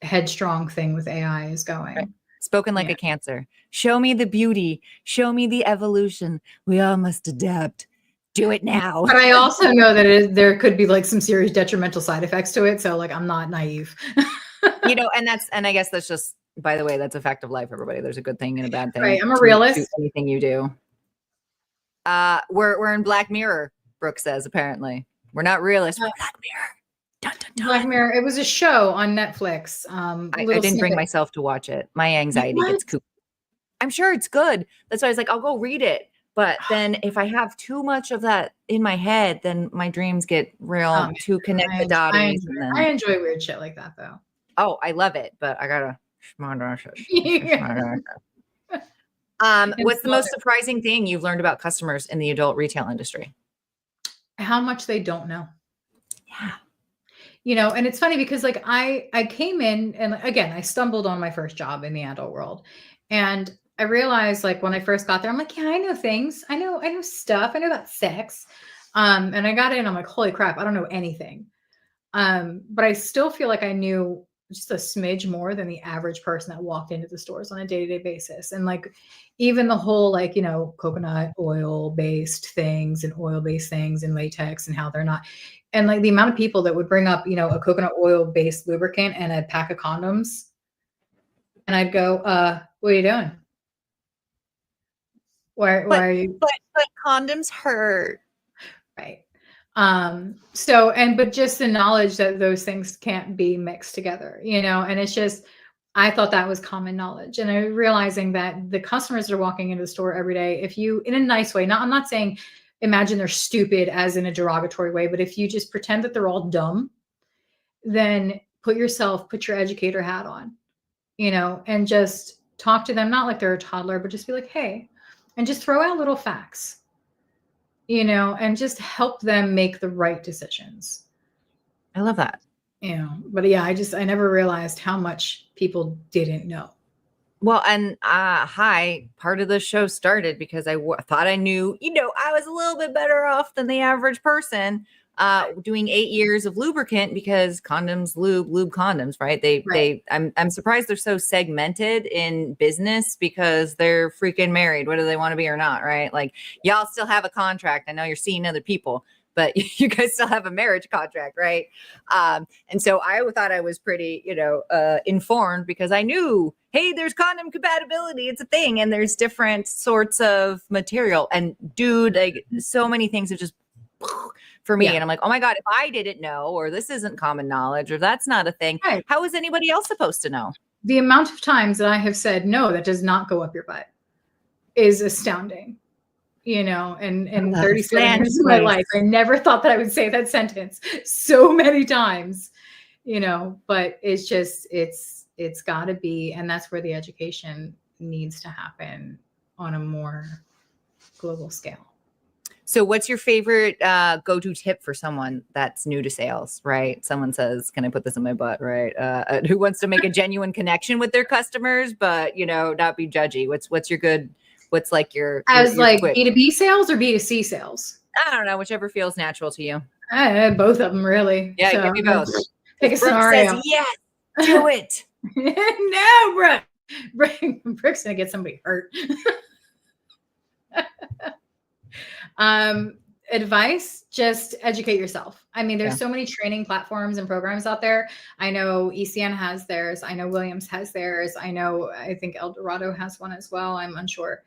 headstrong thing with AI is going. Right. Spoken like a Cancer. Show me the beauty. Show me the evolution. We all must adapt. Do it now. But I also know that there could be like some serious detrimental side effects to it. So like, I'm not naive. You know, and I guess that's just, by the way, that's a fact of life, everybody. There's a good thing and a bad thing. Right. I'm a realist. To anything you do. We're in Black Mirror, Brooke says, apparently. We're not realists. We're Black Mirror. Dun, dun, dun. Black Mirror. It was a show on Netflix. I Little didn't bring snippet. myself to watch it. My anxiety gets What? cooped. I'm sure it's good. That's why I was like, I'll go read it. But then if I have too much of that in my head, then my dreams get real too connected dotties. I enjoy weird shit like that though. Oh, I love it, but I gotta. What's the most surprising thing you've learned about customers in the adult retail industry? How much they don't know. Yeah. You know, and it's funny because like I came in and again, I stumbled on my first job in the adult world. And I realized like when I first got there, I'm like, yeah, I know things. I know stuff. I know about sex. And I got in, I'm like, holy crap, I don't know anything. But I still feel like I knew just a smidge more than the average person that walked into the stores on a day-to-day basis. And like, even the whole, like, you know, coconut oil based things and oil-based things and latex and how they're not, and like the amount of people that would bring up, you know, a coconut oil based lubricant and a pack of condoms. And I'd go, what are you doing? Why are you? But condoms hurt. Right. But just the knowledge that those things can't be mixed together, you know, and it's just, I thought that was common knowledge. And I'm realizing that the customers that are walking into the store every day, if you, in a nice way, I'm not saying imagine they're stupid as in a derogatory way, but if you just pretend that they're all dumb, then put your educator hat on, you know, and just talk to them, not like they're a toddler, but just be like, hey, and just throw out little facts, you know, and just help them make the right decisions. I love that. You know, but yeah, I never realized how much people didn't know. Well, and part of the show started because I thought I knew, you know, I was a little bit better off than the average person doing 8 years of lubricant because condoms, lube condoms, right? I'm surprised they're so segmented in business because they're freaking married, whether they want to be or not, right? Like y'all still have a contract. I know you're seeing other people, but you guys still have a marriage contract, right? And so I thought I was pretty, you know, informed because I knew, hey, there's condom compatibility. It's a thing. And there's different sorts of material. And dude, like so many things have just for me. Yeah. And I'm like, oh my God, if I didn't know, or this isn't common knowledge, or that's not a thing, right, how is anybody else supposed to know? The amount of times that I have said, no, that does not go up your butt is astounding. You know, and 37 years of my life, I never thought that I would say that sentence so many times, you know, but it's just, it's got to be, and that's where the education needs to happen on a more global scale. So what's your favorite go-to tip for someone that's new to sales, right? Someone says, can I put this in my butt, right? Who wants to make a genuine connection with their customers, but, you know, not be judgy. What's your good, what's like your like quick B2B sales or B2C sales? I don't know, whichever feels natural to you. Both of them, really. Yeah, so, give me both. Pick a scenario. Says, yes, do it. No, Brooke's gonna get somebody hurt. Advice, just educate yourself. I mean, there's so many training platforms and programs out there. I know ECN has theirs. I know Williams has theirs. I think El Dorado has one as well. I'm unsure.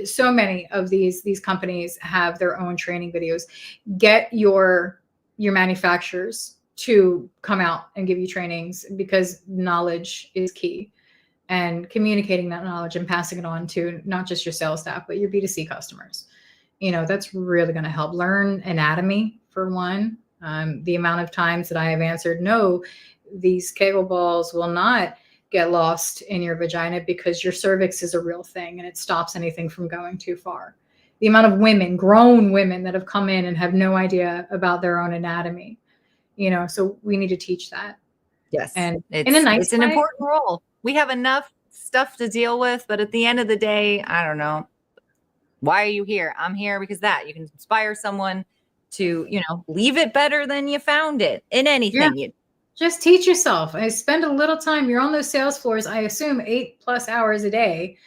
So many of these companies have their own training videos. Get your manufacturers to come out and give you trainings because knowledge is key, and communicating that knowledge and passing it on to not just your sales staff, but your B2C customers. You know, that's really going to help. Learn anatomy for one. The amount of times that I have answered, no, these cable balls will not get lost in your vagina because your cervix is a real thing and it stops anything from going too far. The amount of women, grown women, that have come in and have no idea about their own anatomy, you know, so we need to teach that. Yes. And it's an important role. We have enough stuff to deal with, but at the end of the day, I don't know. Why are you here? I'm here because that you can inspire someone to, you know, leave it better than you found it in anything. Yeah. Just teach yourself. I spend a little time. You're on those sales floors, I assume 8+ hours a day.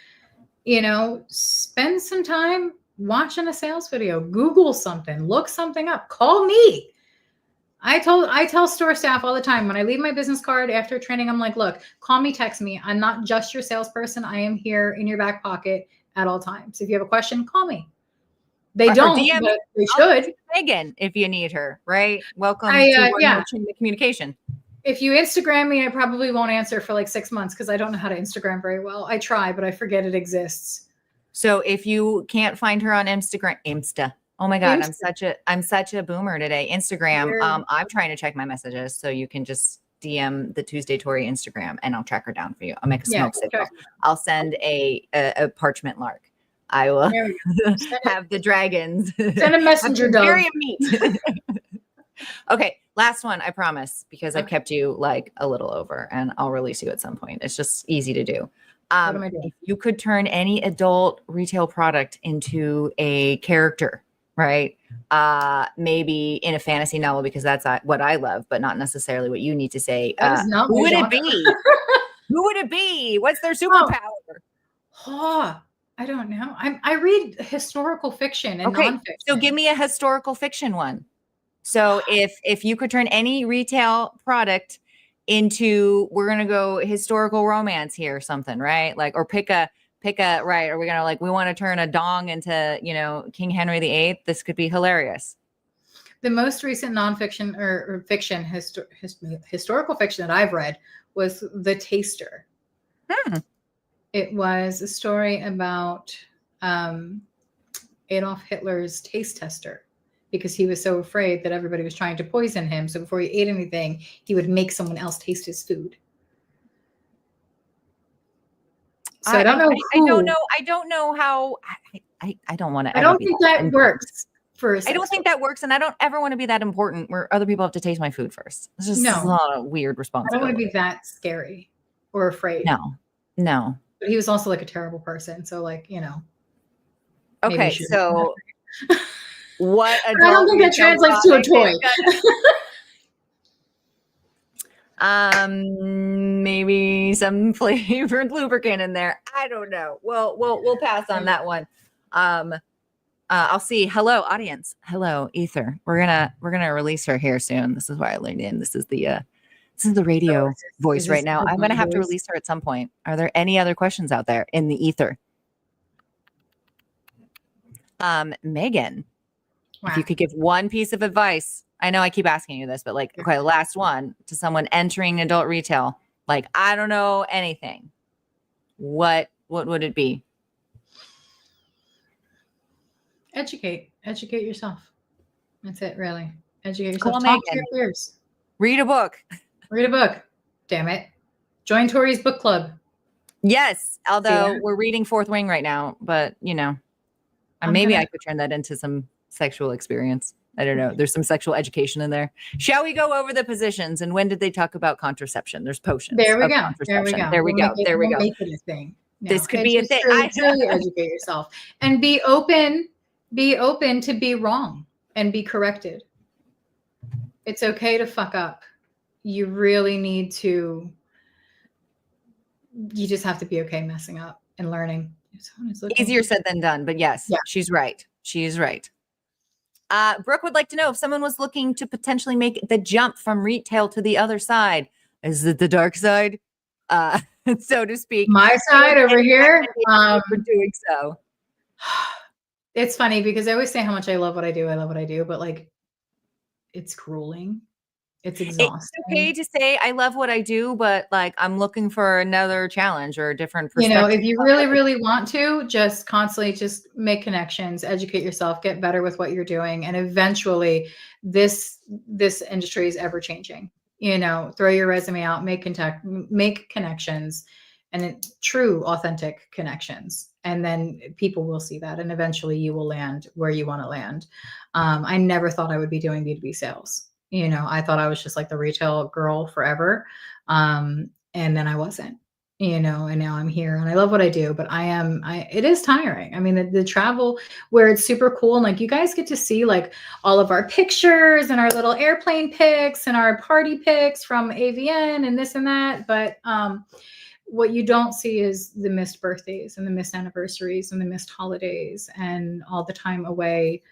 You know, spend some time watching a sales video, Google something, look something up, call me. I tell store staff all the time when I leave my business card after training, I'm like, look, call me, text me. I'm not just your salesperson. I am here in your back pocket at all times. If you have a question, call me. They Or don't, DM but they I'll should. Megan if you need her, right? Welcome I, to one yeah. more chain of communication. If you Instagram me, I probably won't answer for like 6 months because I don't know how to Instagram very well. I try, but I forget it exists. So if you can't find her on Insta. Oh my God, Insta. I'm such a boomer today. Instagram. Weird. I'm trying to check my messages, so you can just DM the Tuesday Tori Instagram, and I'll track her down for you. I'll make a smoke signal. Okay. I'll send a parchment lark. I will There we go. have the dragons. Send a messenger dove. Very meat. Okay, last one, I promise, because I've kept you like a little over, and I'll release you at some point. It's just easy to do. What am I doing? If you could turn any adult retail product into a character, right? Maybe in a fantasy novel, because that's what I love, but not necessarily what you need to say. Who would it be? Who would it be? What's their superpower? Oh, I don't know. I read historical fiction and nonfiction. So give me a historical fiction one. So if you could turn any retail product into, we're going to go historical romance here or something, right? Like, or pick a, right. Are we going to like, we want to turn a dong into, King Henry VIII. This could be hilarious. The most recent nonfiction or fiction, historical fiction that I've read was The Taster. It was a story about Adolf Hitler's taste tester, because he was so afraid that everybody was trying to poison him. So before he ate anything, he would make someone else taste his food. So I don't know. I don't know how. I don't want to. I don't think that works. I don't think that works, and I don't ever want to be that important where other people have to taste my food first. It's just a lot of weird responsibility. I don't want to be that scary or afraid. No. But he was also like a terrible person. So like, Okay, so what? I don't think that translates to a toy. Maybe some flavored lubricant in there. I don't know. We'll pass on that one. I'll see. Hello, audience. Hello, Ether. We're gonna release her here soon. This is why I leaned in. This is the radio voice right now. I'm gonna have to release her at some point. Are there any other questions out there in the ether? Megan, if you could give one piece of advice, I know I keep asking you this, but like, okay, last one, to someone entering adult retail, like, I don't know anything. What would it be? Educate yourself. That's it, really. Educate yourself. Cool, Talk to your peers. Read a book. Damn it. Join Tori's book club. Yes, although we're reading Fourth Wing right now, but maybe I could turn that into some sexual experience. I don't know. There's some sexual education in there. Shall we go over the positions, and when did they talk about contraception? There's potions. There we go. There we go. Make it a thing. This could be a thing. Truly educate yourself and be open to be wrong and be corrected. It's okay to fuck up. You really need to. You just have to be okay messing up and learning. Easier said than done, but yes, she's right. She is right. Brooke would like to know if someone was looking to potentially make the jump from retail to the other side. Is it the dark side? So to speak. My side over here. For doing so. It's funny because I always say how much I love what I do, but like it's grueling. It's exhausting. It's okay to say I love what I do, but like I'm looking for another challenge or a different perspective. If you really, really want to, just constantly just make connections, educate yourself, get better with what you're doing. And eventually this industry is ever changing. Throw your resume out, make connections, and true, authentic connections. And then people will see that. And eventually you will land where you want to land. I never thought I would be doing B2B sales. I thought I was just like the retail girl forever. And then I wasn't, and now I'm here and I love what I do, but it is tiring. I mean, the travel where it's super cool. And like, you guys get to see like all of our pictures and our little airplane pics and our party pics from AVN and this and that. But, what you don't see is the missed birthdays and the missed anniversaries and the missed holidays and all the time away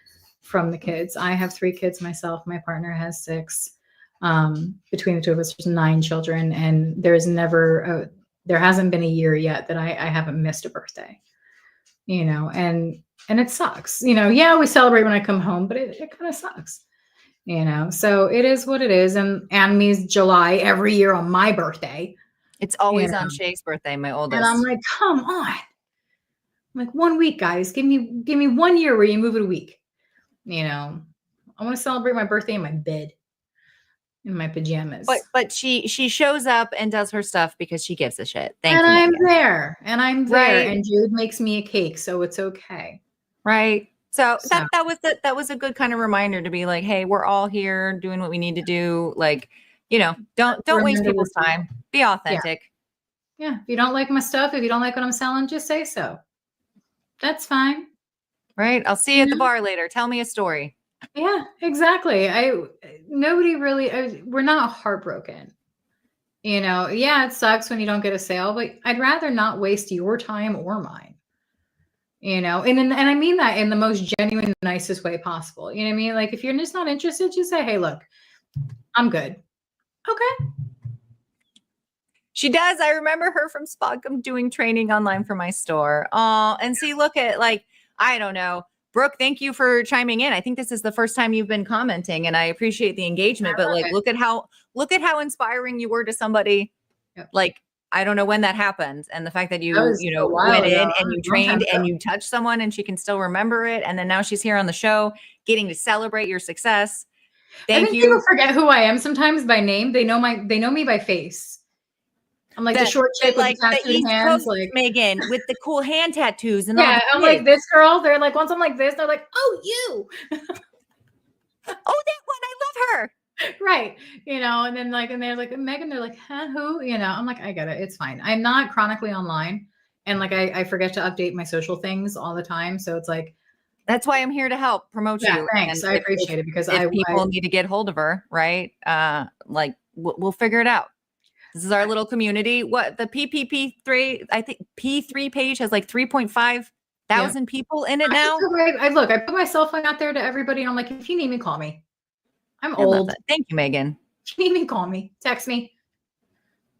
from the kids. I have 3 kids myself. My partner has 6. Between the two of us, there's 9 children, and there hasn't been a year yet that I haven't missed a birthday. and it sucks. Yeah, we celebrate when I come home, but it kind of sucks. So it is what it is. And Anime's July every year on my birthday. It's always on Shay's birthday, my oldest. And I'm like, come on. I'm like, 1 week, guys. Give me 1 year where you move it a week. I want to celebrate my birthday in my bed, in my pajamas. But she shows up and does her stuff because she gives a shit. Thank you. I'm there. Right. And Jude makes me a cake, so it's okay. Right. So that was a good kind of reminder to be like, hey, we're all here doing what we need to do. Like, don't waste people's time. Be authentic. Yeah. If you don't like my stuff, if you don't like what I'm selling, just say so. That's fine. Right. I'll see you at the bar later. Tell me a story. Yeah, exactly. We're not heartbroken. Yeah, it sucks when you don't get a sale, but I'd rather not waste your time or mine. And I mean that in the most genuine, nicest way possible. You know what I mean? Like, if you're just not interested, just say, hey, look, I'm good. Okay. She does. I remember her from Spotcom doing training online for my store. Oh, and see, look at, like, I don't know. Brooke, thank you for chiming in. I think this is the first time you've been commenting, and I appreciate the engagement. But like, look at how inspiring you were to somebody. Yep. Like, I don't know when that happened, and the fact that you went in and you trained and you touched someone, and she can still remember it, and then now she's here on the show, getting to celebrate your success. Thank you. People forget who I am sometimes by name. They know me by face. I'm like the short chick with the tattooed hands, like Megan with the cool hand tattoos, and yeah, I'm like this girl. They're like, once I'm like this, they're like, oh, you. Oh, that one, I love her. Right. And then and they're like, Megan, they're like, huh, who? I'm like, I get it. It's fine. I'm not chronically online. And like, I forget to update my social things all the time. So it's like, that's why I'm here to help promote you. Thanks. And I appreciate it because people need to get hold of her, right? Like we'll figure it out. This is our little community. What the PPP3, I think P3 page has like 3.5 thousand people in it now. I put my cell phone out there to everybody. And I'm like, if you need me, call me. I'm old. Thank you, Megan. If you need me, call me. Text me.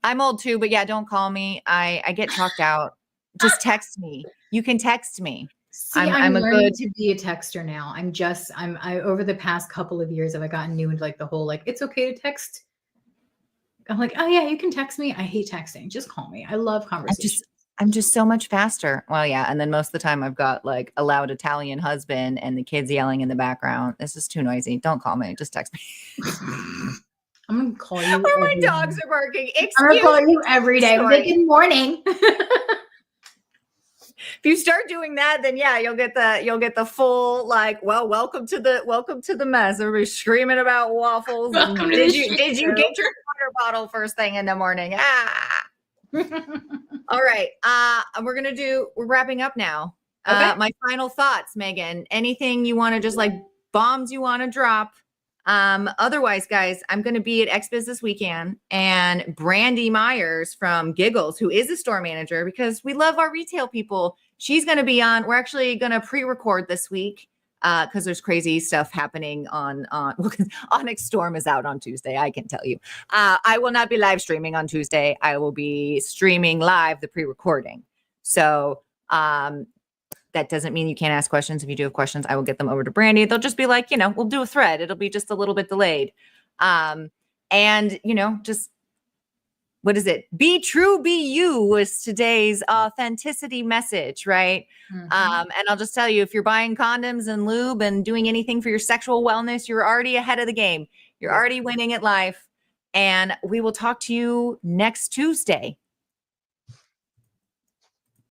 I'm old too, but yeah, don't call me. I get talked out. Just text me. You can text me. See, I'm learning to be a texter now. I over the past couple of years, I've gotten new into like the whole, like, it's okay to text. I'm like, oh yeah, you can text me. I hate texting. Just call me. I love conversations. I'm just so much faster. Well, yeah. And then most of the time I've got like a loud Italian husband and the kids yelling in the background. This is too noisy. Don't call me. Just text me. I'm going to call you. Or my dogs are barking. I'm going to call you every day. Like, good morning. If you start doing that, then yeah, you'll get the full, like, well, welcome to the mess. Everybody's screaming about waffles. Did you get your water bottle first thing in the morning? All right. We're wrapping up now. Okay. My final thoughts, Megan, anything you want to just like bombs you want to drop? Otherwise, guys, I'm going to be at XBIZ this weekend, and Brandy Myers from Giggles, who is a store manager, because we love our retail people. She's going to be on. We're actually going to pre-record this week because there's crazy stuff happening on Onyx Storm is out on Tuesday. I can tell you. I will not be live streaming on Tuesday. I will be streaming live the pre-recording. So that doesn't mean you can't ask questions. If you do have questions, I will get them over to Brandy. They'll just be like, we'll do a thread. It'll be just a little bit delayed. And, just, what is it? Be true, be you was today's authenticity message, right? Mm-hmm. And I'll just tell you, if you're buying condoms and lube and doing anything for your sexual wellness, you're already ahead of the game. You're already winning at life. And we will talk to you next Tuesday.